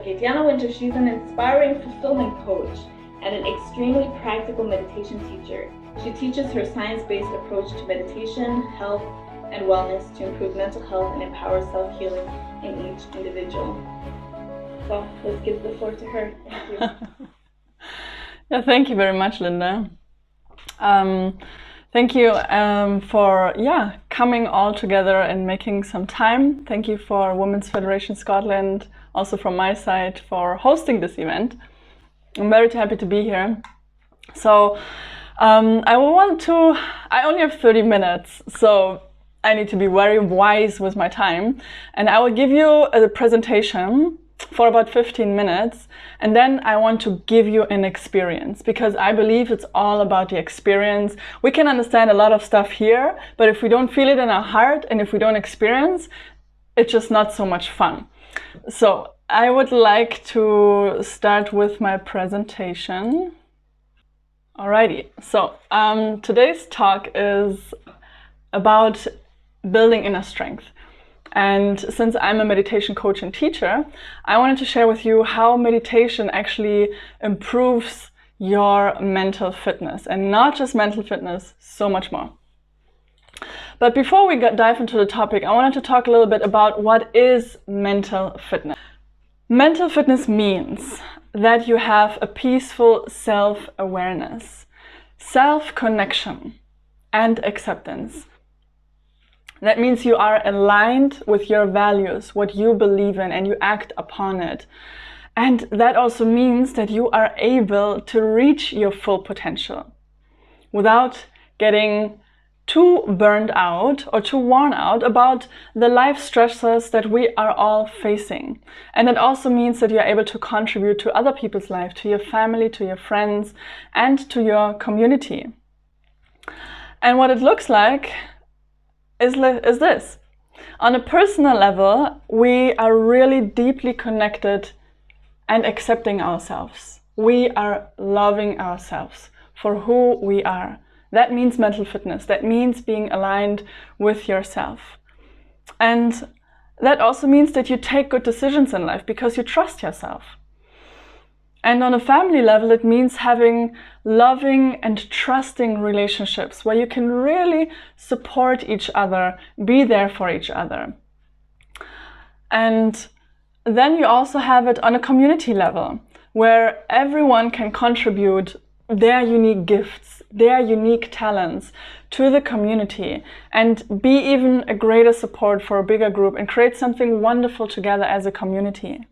Okay, Diana Winter, she's an inspiring fulfillment coach and an extremely practical meditation teacher. She teaches her science-based approach to meditation, health, and wellness to improve mental health and empower self-healing in each individual. So let's give the floor to her. Thank you. Yeah, thank you very much, Linda. Thank you for coming all together and making some time. Thank you for Women's Federation Scotland, also from my side, for hosting this event. I'm very happy to be here. So I only have 30 minutes, so I need to be very wise with my time. And I will give you a presentation for about 15 minutes, and then I want to give you an experience, because I believe it's all about the experience. We can understand a lot of stuff here, but if we don't feel it in our heart and if we don't experience, it's just not so much fun. So I would like to start with my presentation. Alrighty, so today's talk is about building inner strength. And since I'm a meditation coach and teacher, I wanted to share with you how meditation actually improves your mental fitness, and not just mental fitness, so much more. But before we dive into the topic, I wanted to talk a little bit about what is mental fitness. Mental fitness means that you have a peaceful self-awareness, self-connection, and acceptance. That means you are aligned with your values, what you believe in, and you act upon it. And that also means that you are able to reach your full potential without getting too burned out or too worn out about the life stressors that we are all facing. And it also means that you're able to contribute to other people's life, to your family, to your friends, and to your community. And what it looks like is this. On a personal level, we are really deeply connected and accepting ourselves. We are loving ourselves for who we are. That means mental fitness. That means being aligned with yourself. And that also means that you take good decisions in life because you trust yourself. And on a family level, it means having loving and trusting relationships where you can really support each other, be there for each other. And then you also have it on a community level where everyone can contribute their unique gifts, their unique talents to the community and be even a greater support for a bigger group and create something wonderful together as a community.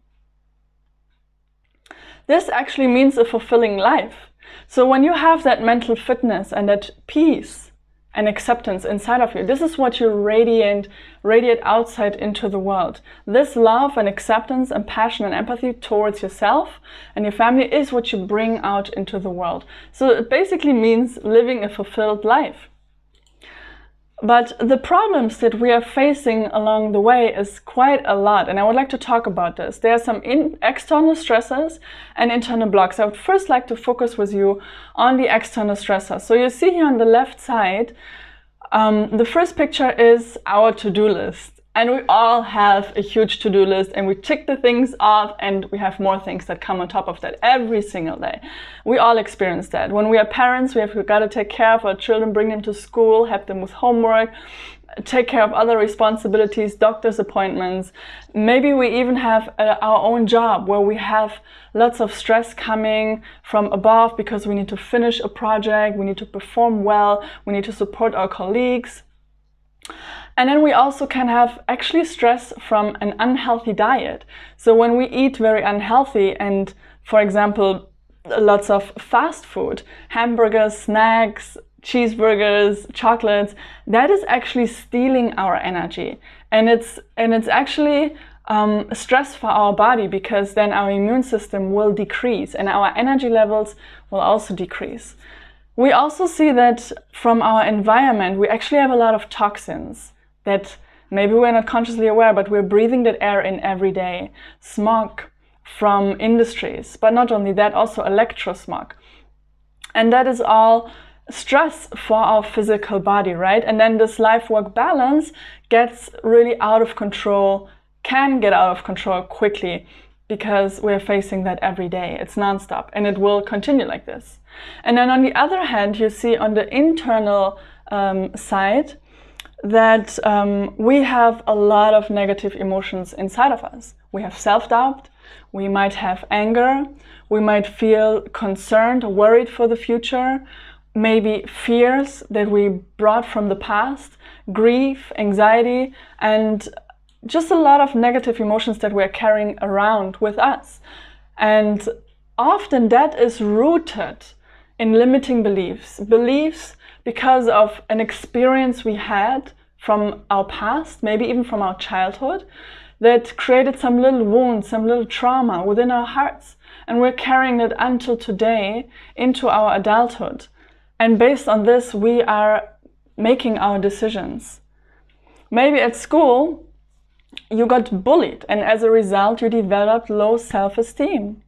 This actually means a fulfilling life. So when you have that mental fitness and that peace and acceptance inside of you, this is what you radiate outside into the world. This love and acceptance and passion and empathy towards yourself and your family is what you bring out into the world. So it basically means living a fulfilled life. But the problems that we are facing along the way is quite a lot, and I would like to talk about this. There are some external stressors and internal blocks. I would first like to focus with you on the external stressors. So you see here on the left side, the first picture is our to-do list. And we all have a huge to-do list and we tick the things off and we have more things that come on top of that every single day. We all experience that. When we are parents, we've got to take care of our children, bring them to school, help them with homework, take care of other responsibilities, doctor's appointments. Maybe we even have our own job where we have lots of stress coming from above because we need to finish a project, we need to perform well, we need to support our colleagues. And then we also can have actually stress from an unhealthy diet. So when we eat very unhealthy and, for example, lots of fast food, hamburgers, snacks, cheeseburgers, chocolates, that is actually stealing our energy. And it's actually stress for our body because then our immune system will decrease and our energy levels will also decrease. We also see that from our environment, we actually have a lot of toxins that maybe we're not consciously aware, but we're breathing that air in every day. Smog from industries, but not only that, also electrosmog. And that is all stress for our physical body, right? And then this life-work balance gets really out of control, can get out of control quickly because we're facing that every day. It's nonstop, and it will continue like this. And then on the other hand, you see on the internal side that we have a lot of negative emotions inside of us. We have self-doubt, we might have anger, we might feel concerned or worried for the future, maybe fears that we brought from the past, grief, anxiety, and just a lot of negative emotions that we're carrying around with us. And often that is rooted in limiting beliefs. Beliefs because of an experience we had from our past, maybe even from our childhood, that created some little wound, some little trauma within our hearts. And we're carrying it until today into our adulthood. And based on this, we are making our decisions. Maybe at school, you got bullied, and as a result, you developed low self-esteem.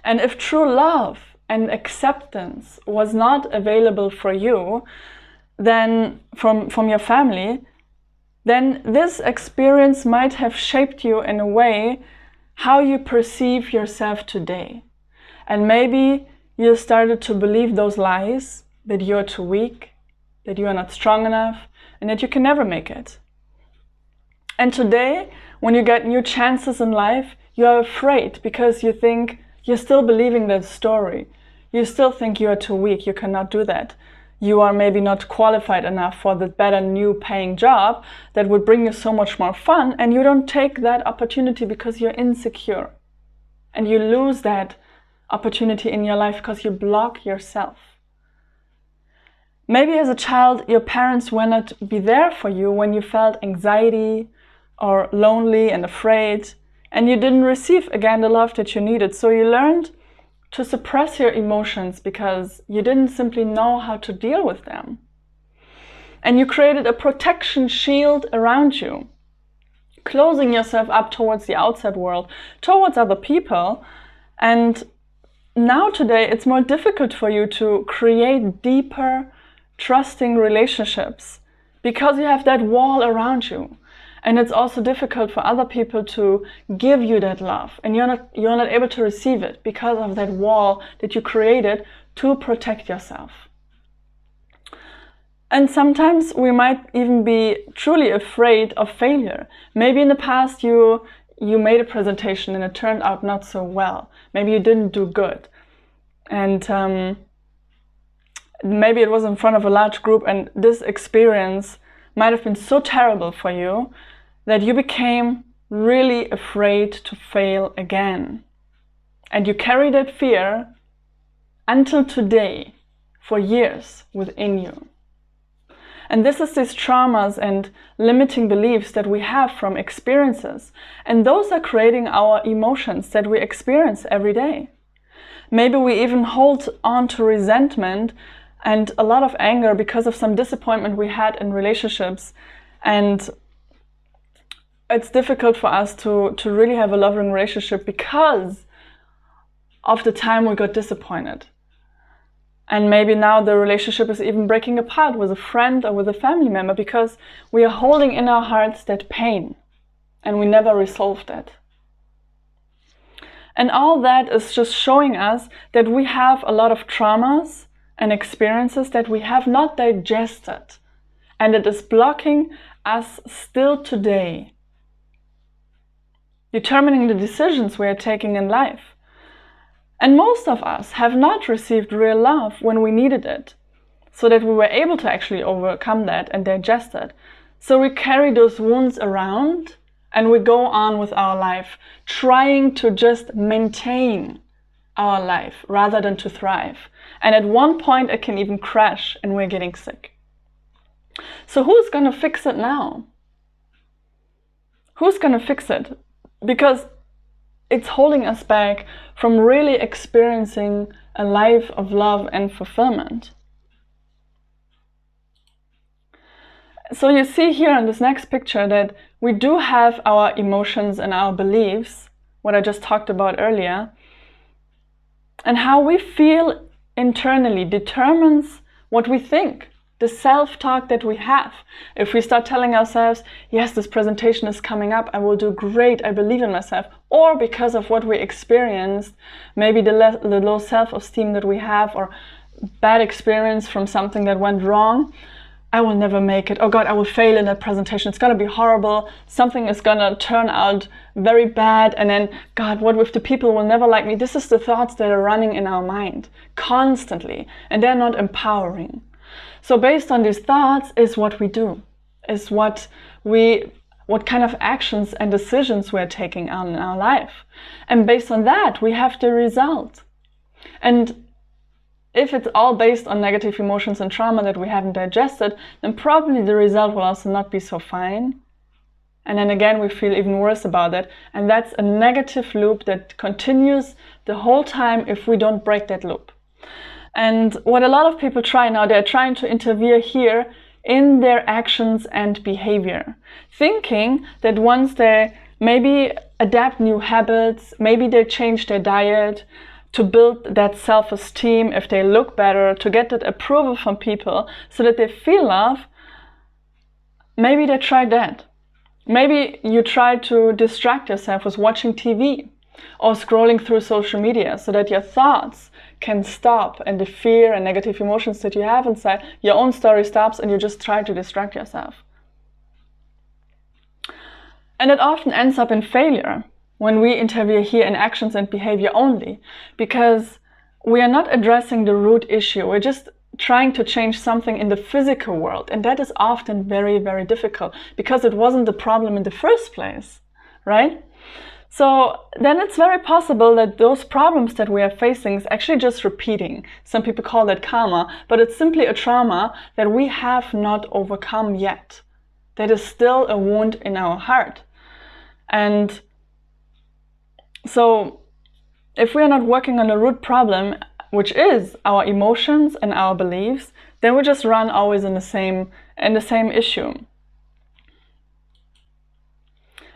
And if true love and acceptance was not available for you, then from your family, then this experience might have shaped you in a way how you perceive yourself today. And maybe you started to believe those lies, that you're too weak, that you are not strong enough, and that you can never make it. And today, when you get new chances in life, you are afraid because you think you're still believing that story. You still think you are too weak, you cannot do that. You are maybe not qualified enough for the better new paying job that would bring you so much more fun, and you don't take that opportunity because you're insecure. And you lose that opportunity in your life because you block yourself. Maybe as a child, your parents were not be there for you when you felt anxiety or lonely and afraid, and you didn't receive again the love that you needed. So you learned to suppress your emotions because you didn't simply know how to deal with them. And you created a protection shield around you, closing yourself up towards the outside world, towards other people. And now today, it's more difficult for you to create deeper, trusting relationships because you have that wall around you. And it's also difficult for other people to give you that love, and you're not able to receive it because of that wall that you created to protect yourself. And sometimes we might even be truly afraid of failure. Maybe in the past you made a presentation and it turned out not so well. Maybe you didn't do good. And maybe it was in front of a large group, and this experience might have been so terrible for you that you became really afraid to fail again. And you carry that fear until today, for years within you. And this is these traumas and limiting beliefs that we have from experiences. And those are creating our emotions that we experience every day. Maybe we even hold on to resentment and a lot of anger because of some disappointment we had in relationships. And it's difficult for us to really have a loving relationship because of the time we got disappointed. And maybe now the relationship is even breaking apart with a friend or with a family member because we are holding in our hearts that pain and we never resolved it. And all that is just showing us that we have a lot of traumas and experiences that we have not digested, and it is blocking us still today, determining the decisions we are taking in life. And most of us have not received real love when we needed it, so that we were able to actually overcome that and digest it. So we carry those wounds around and we go on with our life, trying to just maintain our life rather than to thrive. And at one point it can even crash and we're getting sick. So who's going to fix it now? Who's going to fix it? Because it's holding us back from really experiencing a life of love and fulfillment. So you see here in this next picture that we do have our emotions and our beliefs, what I just talked about earlier, and how we feel internally determines what we think, The self-talk that we have. If we start telling ourselves, yes, this presentation is coming up, I will do great, I believe in myself, or because of what we experienced, maybe the low self-esteem that we have, or bad experience from something that went wrong, I will never make it. Oh God, I will fail in that presentation. It's going to be horrible. Something is going to turn out very bad. And then, God, what if the people will never like me? This is the thoughts that are running in our mind constantly, and they're not empowering. So based on these thoughts is what we do, is what kind of actions and decisions we're taking on in our life. And based on that, we have the result. And if it's all based on negative emotions and trauma that we haven't digested, then probably the result will also not be so fine. And then again, we feel even worse about it. And that's a negative loop that continues the whole time if we don't break that loop. And what a lot of people try now, they're trying to interfere here in their actions and behavior, thinking that once they maybe adapt new habits, maybe they change their diet, to build that self-esteem, if they look better, to get that approval from people so that they feel love, maybe they try that. Maybe you try to distract yourself with watching TV or scrolling through social media so that your thoughts can stop and the fear and negative emotions that you have inside, your own story stops and you just try to distract yourself. And it often ends up in failure when we interfere here in actions and behavior only, because we are not addressing the root issue. We're just trying to change something in the physical world. And that is often very, very difficult because it wasn't the problem in the first place, right? So then it's very possible that those problems that we are facing is actually just repeating. Some people call that karma, but it's simply a trauma that we have not overcome yet. That is still a wound in our heart. And so if we are not working on the root problem, which is our emotions and our beliefs, then we just run always in the same issue.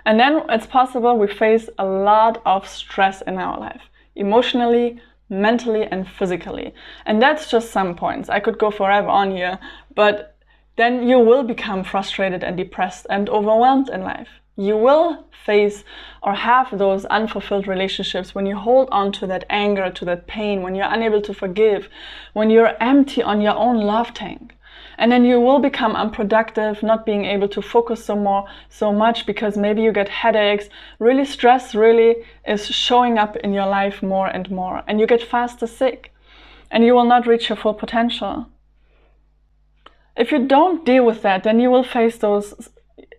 And then it's possible we face a lot of stress in our life, emotionally, mentally, and physically. And that's just some points. I could go forever on here, but then you will become frustrated and depressed and overwhelmed in life. You will face or have those unfulfilled relationships when you hold on to that anger, to that pain, when you're unable to forgive, when you're empty on your own love tank. And then you will become unproductive, not being able to focus so much because maybe you get headaches. Really, stress really is showing up in your life more and more. And you get faster sick and you will not reach your full potential. If you don't deal with that, then you will face those.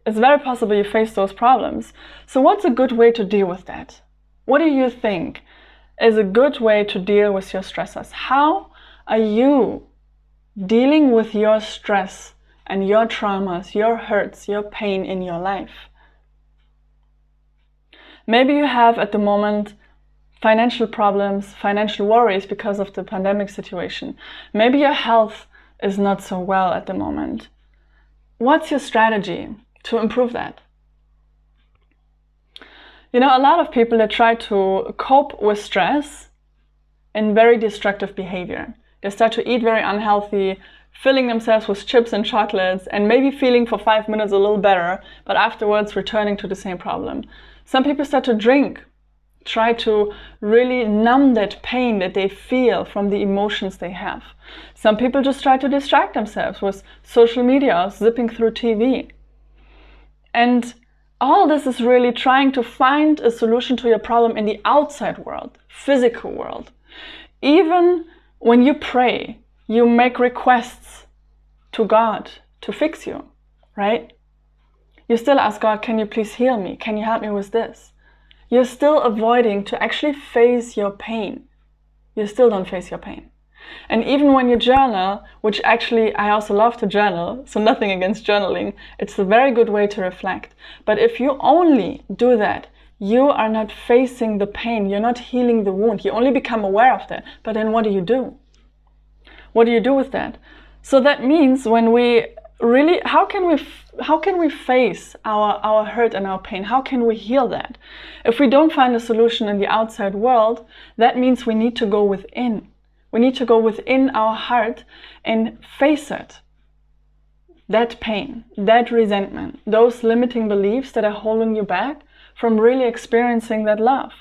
It's very possible you face those problems. So what's a good way to deal with that? What do you think is a good way to deal with your stressors? How are you dealing with your stress and your traumas, your hurts, your pain in your life? Maybe you have at the moment financial problems, financial worries because of the pandemic situation. Maybe your health is not so well at the moment. What's your strategy to improve that? You know, a lot of people that try to cope with stress in very destructive behavior. They start to eat very unhealthy, filling themselves with chips and chocolates, and maybe feeling for 5 minutes a little better, but afterwards returning to the same problem. Some people start to drink, try to really numb that pain that they feel from the emotions they have. Some people just try to distract themselves with social media or zipping through TV. And all this is really trying to find a solution to your problem in the outside world, physical world. Even when you pray, you make requests to God to fix you, right? You still ask God, can you please heal me? Can you help me with this? You're still avoiding to actually face your pain. You still don't face your pain. And even when you journal, which actually I also love to journal, so nothing against journaling, it's a very good way to reflect. But if you only do that, you are not facing the pain, you're not healing the wound, you only become aware of that. But then what do you do? What do you do with that? So that means when we really, how can we face our hurt and our pain? How can we heal that? If we don't find a solution in the outside world, that means we need to go within. We need to go within our heart and face it. that pain, that resentment, those limiting beliefs that are holding you back from really experiencing that love.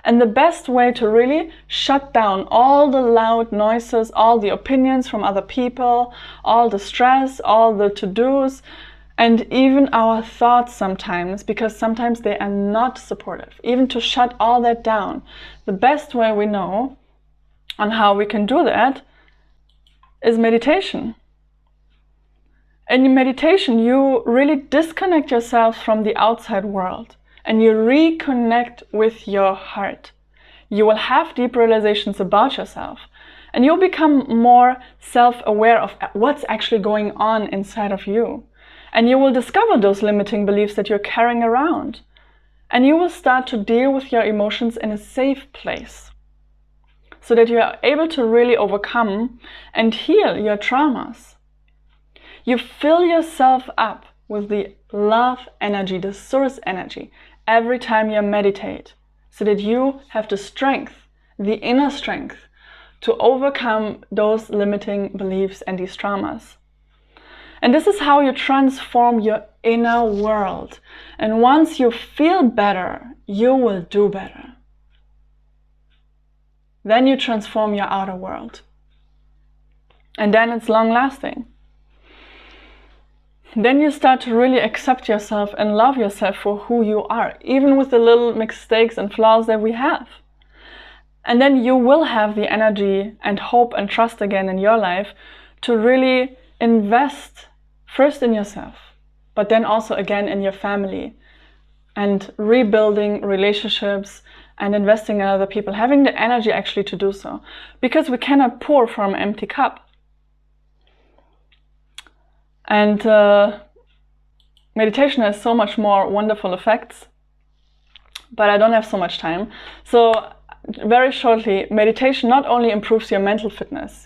And the best way to really shut down all the loud noises, all the opinions from other people, all the stress, all the to-dos, and even our thoughts sometimes, because sometimes they are not supportive, even to shut all that down, the best way we know on how we can do that is meditation. In meditation, you really disconnect yourself from the outside world and you reconnect with your heart. You will have deep realizations about yourself and you'll become more self-aware of what's actually going on inside of you. And you will discover those limiting beliefs that you're carrying around. And you will start to deal with your emotions in a safe place, so that you are able to really overcome and heal your traumas. You fill yourself up with the love energy, the source energy, every time you meditate, so that you have the strength, the inner strength, to overcome those limiting beliefs and these traumas. And this is how you transform your inner world. And once you feel better, you will do better. Then you transform your outer world. And then it's long lasting. Then you start to really accept yourself and love yourself for who you are, even with the little mistakes and flaws that we have. And then you will have the energy and hope and trust again in your life to really invest first in yourself, but then also again in your family, and rebuilding relationships and investing in other people, having the energy actually to do so, because we cannot pour from an empty cup. And meditation has so much more wonderful effects, but I don't have so much time. So very shortly, meditation not only improves your mental fitness,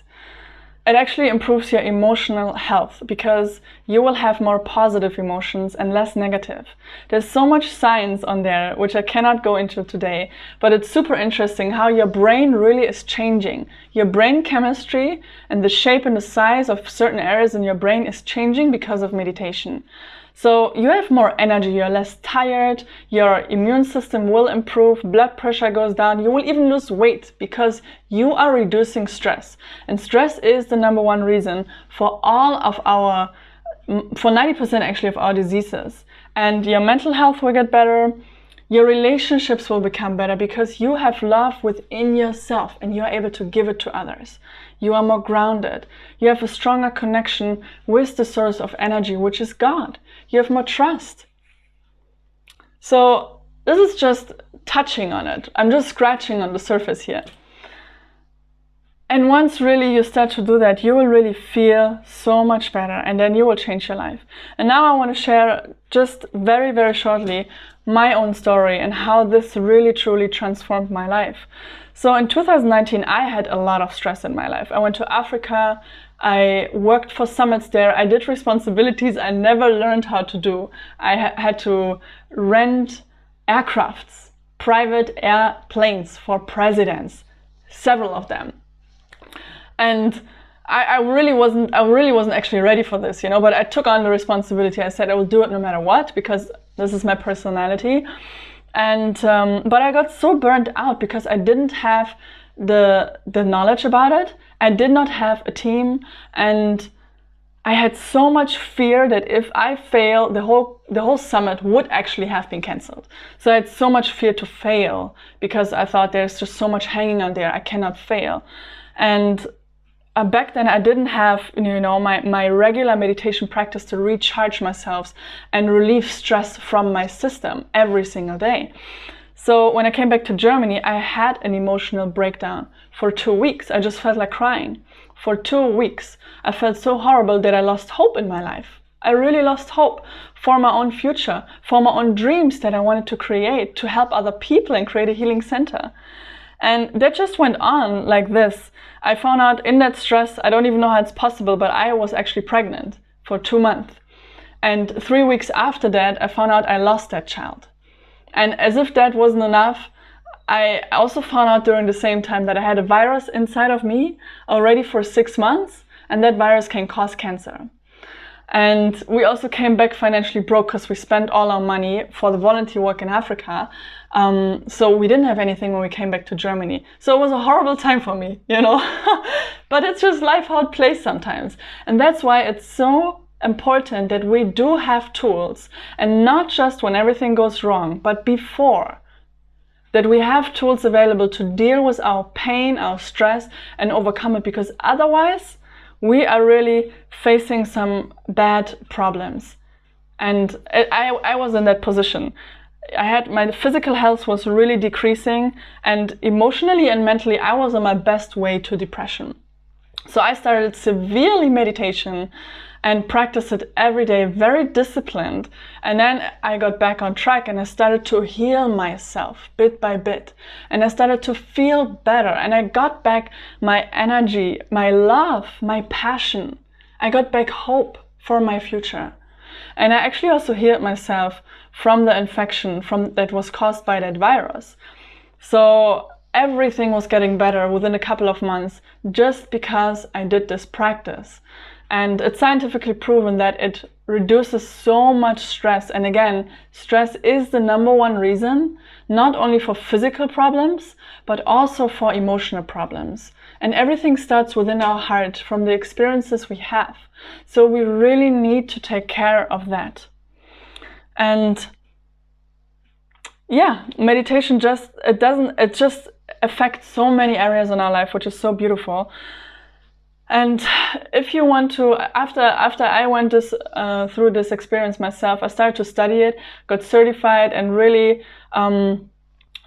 it actually improves your emotional health, because you will have more positive emotions and less negative. There's so much science on there, which I cannot go into today, but it's super interesting how your brain really is changing. Your brain chemistry and the shape and the size of certain areas in your brain is changing because of meditation. So you have more energy, you're less tired, your immune system will improve, blood pressure goes down, you will even lose weight because you are reducing stress. And stress is the number one reason for for 90% actually of our diseases. And your mental health will get better, your relationships will become better because you have love within yourself and you're able to give it to others. You are more grounded. You have a stronger connection with the source of energy, which is God. You have more trust. So this is just touching on it. I'm just scratching on the surface here. And once really you start to do that, you will really feel so much better, and then you will change your life. And now I want to share just very, very shortly my own story and how this really truly transformed my life. So in 2019, I had a lot of stress in my life. I went to Africa, I worked for summits there, I did responsibilities I never learned how to do. I had to rent aircrafts, private airplanes for presidents, several of them. And I really wasn't actually ready for this, but I took on the responsibility. I said I will do it no matter what, because this is my personality. And but I got so burnt out because I didn't have the knowledge about it. I did not have a team, and I had so much fear that if I fail, the whole summit would actually have been cancelled. So I had so much fear to fail because I thought there's just so much hanging on there. I cannot fail. And back then I didn't have, my regular meditation practice to recharge myself and relieve stress from my system every single day. So when I came back to Germany, I had an emotional breakdown for 2 weeks. I just felt like crying. For 2 weeks, I felt so horrible that I lost hope in my life. I really lost hope for my own future, for my own dreams that I wanted to create, to help other people and create a healing center. And that just went on like this. I found out in that stress, I don't even know how it's possible, but I was actually pregnant for 2 months. And 3 weeks after that, I found out I lost that child. And as if that wasn't enough, I also found out during the same time that I had a virus inside of me already for 6 months, and that virus can cause cancer. And we also came back financially broke because we spent all our money for the volunteer work in Africa. So we didn't have anything when we came back to Germany. So it was a horrible time for me, you know. But it's just life how it plays sometimes. And that's why it's so important that we do have tools, and not just when everything goes wrong, but before. That we have tools available to deal with our pain, our stress, and overcome it, because otherwise we are really facing some bad problems. And I was in that position. My physical health was really decreasing, and emotionally and mentally I was on my best way to depression. So I started severely meditation and practiced it every day, very disciplined. And then I got back on track and I started to heal myself bit by bit. And I started to feel better. And I got back my energy, my love, my passion. I got back hope for my future. And I actually also healed myself from the infection that was caused by that virus. So everything was getting better within a couple of months just because I did this practice. And it's scientifically proven that it reduces so much stress. And again, stress is the #1 reason, not only for physical problems, but also for emotional problems. And everything starts within our heart from the experiences we have. So we really need to take care of that. And yeah, meditation it just affects so many areas in our life, which is so beautiful. And if you want to, after I went through this experience myself, I started to study it, got certified, and really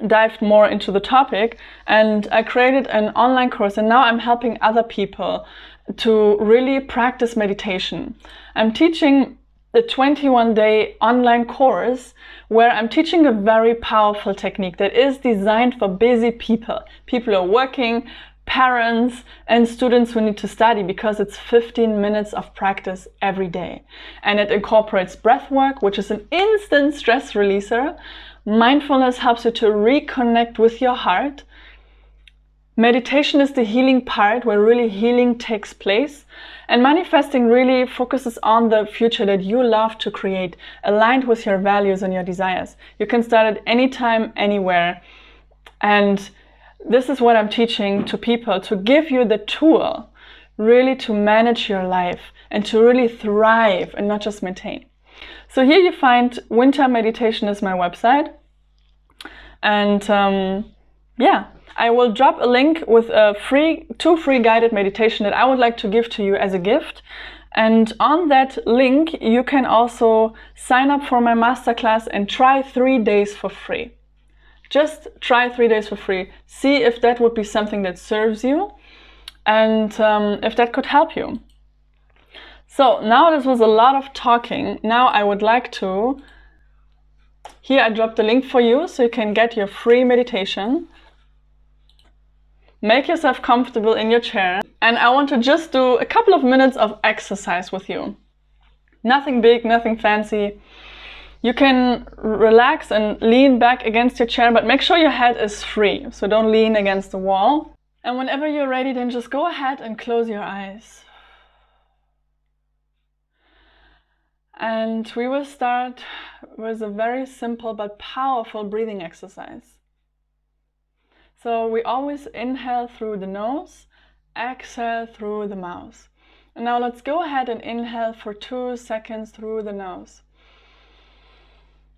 dived more into the topic. And I created an online course, and now I'm helping other people to really practice meditation. I'm teaching a 21-day online course where I'm teaching a very powerful technique that is designed for busy people who are working, parents, and students who need to study, because it's 15 minutes of practice every day. And it incorporates breath work, which is an instant stress releaser. Mindfulness helps you to reconnect with your heart. Meditation is the healing part, where really healing takes place. And manifesting really focuses on the future that you love to create, aligned with your values and your desires. You can start at any time, anywhere. And this is what I'm teaching to people, to give you the tool really to manage your life and to really thrive and not just maintain. So here you find Winter Meditation is my website. And yeah, I will drop a link with two free guided meditation that I would like to give to you as a gift. And on that link, you can also sign up for my masterclass and try 3 days for free. Just try 3 days for free. See if that would be something that serves you, and if that could help you. So now this was a lot of talking. Now I would like to, here I dropped the link for you so you can get your free meditation. Make yourself comfortable in your chair, and I want to just do a couple of minutes of exercise with you. Nothing big, nothing fancy. You can relax and lean back against your chair, but make sure your head is free, so don't lean against the wall. And whenever you're ready, then just go ahead and close your eyes. And we will start with a very simple but powerful breathing exercise. So we always inhale through the nose, exhale through the mouth. And now let's go ahead and inhale for 2 seconds through the nose.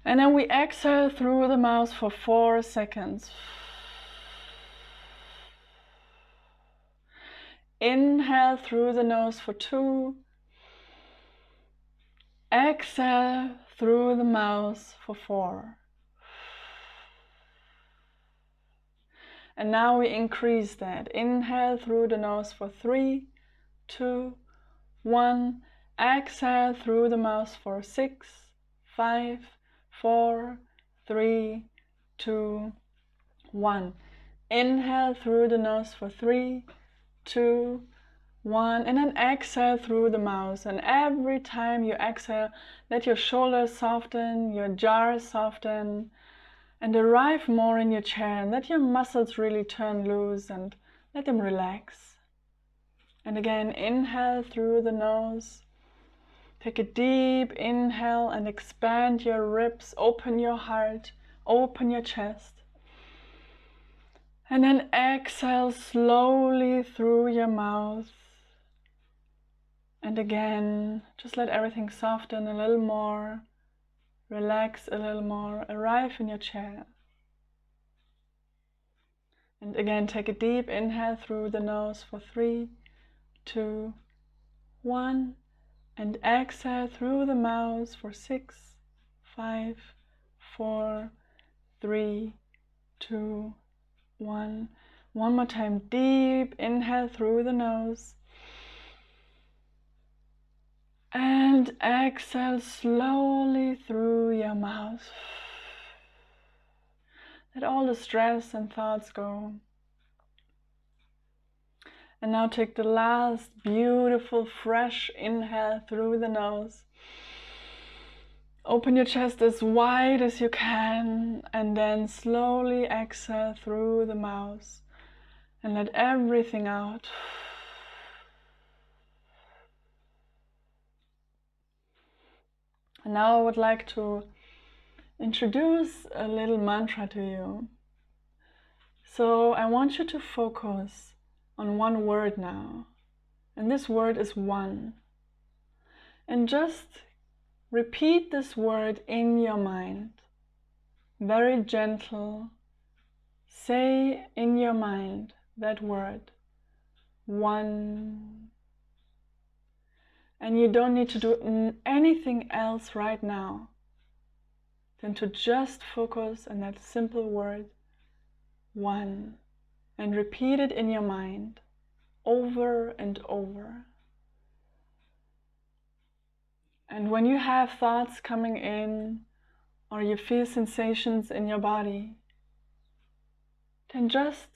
And then we exhale through the mouth for 4 seconds. Inhale through the nose for 2. Exhale through the mouth for 4. And now we increase that. Inhale through the nose for 3, 2, 1. Exhale through the mouth for 6, 5, 4, 3, 2, 1. Inhale through the nose for 3, 2, 1. And then exhale through the mouth. And every time you exhale, let your shoulders soften, your jaw soften, and arrive more in your chair. And let your muscles really turn loose and let them relax. And again, inhale through the nose. Take a deep inhale and expand your ribs, open your heart, open your chest. And then exhale slowly through your mouth. And again, just let everything soften a little more, relax a little more, arrive in your chair. And again, take a deep inhale through the nose for 3, 2, 1. And exhale through the mouth for 6, 5, 4, 3, 2, 1. One more time, deep inhale through the nose. And exhale slowly through your mouth. Let all the stress and thoughts go. And now take the last beautiful fresh inhale through the nose. Open your chest as wide as you can and then slowly exhale through the mouth and let everything out. And now I would like to introduce a little mantra to you. So I want you to focus on one word now. And this word is one. And just repeat this word in your mind. Very gentle. Say in your mind that word. One. And you don't need to do anything else right now than to just focus on that simple word, one. And repeat it in your mind over and over. And when you have thoughts coming in or you feel sensations in your body, then just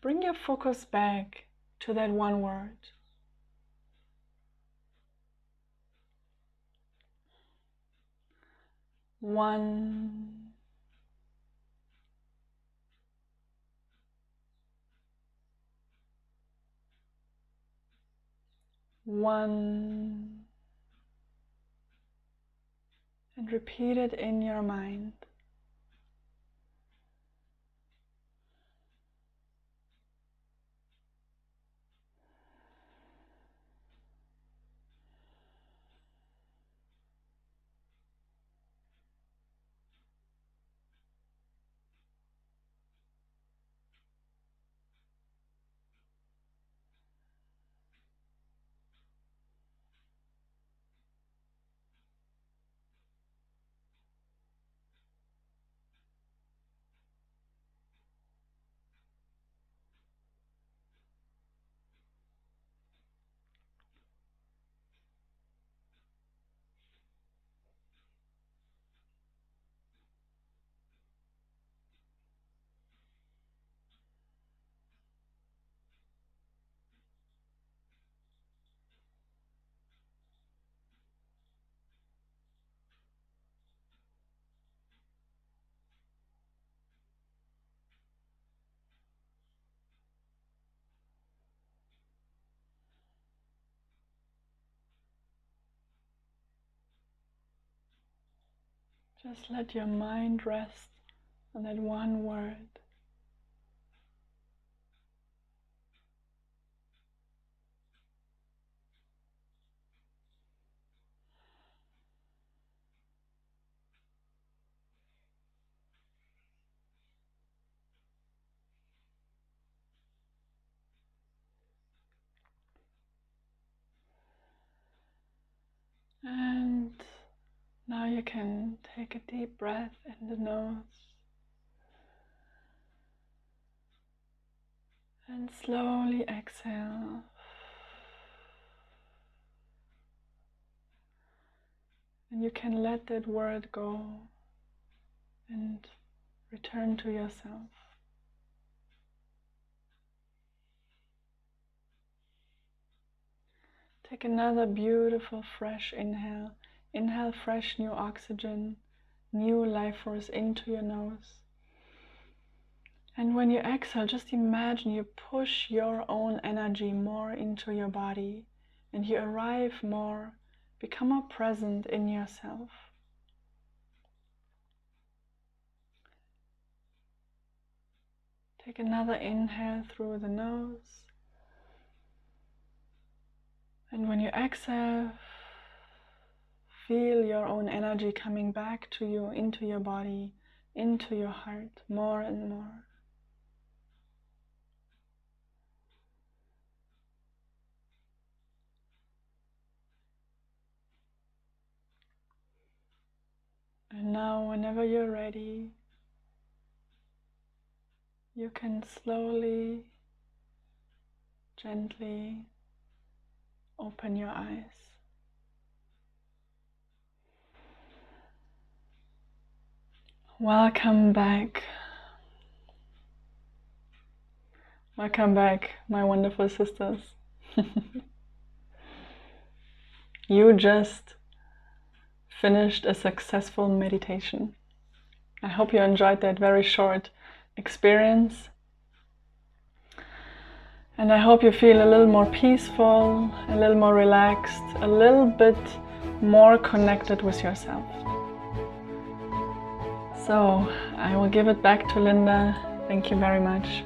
bring your focus back to that one word. One. One. And repeat it in your mind. Just let your mind rest on that one word. And now you can take a deep breath in the nose and slowly exhale. And you can let that word go and return to yourself. Take another beautiful fresh inhale. Inhale fresh new oxygen, new life force into your nose. And when you exhale, just imagine you push your own energy more into your body and you arrive more Become more present in yourself. Take another inhale through the nose. And when you exhale, feel your own energy coming back to you, into your body, into your heart, more and more. And now, whenever you're ready, you can slowly, gently open your eyes. Welcome back. Welcome back, my wonderful sisters. You just finished a successful meditation. I hope you enjoyed that very short experience. And I hope you feel a little more peaceful, a little more relaxed, a little bit more connected with yourself. So I will give it back to Linda. Thank you very much.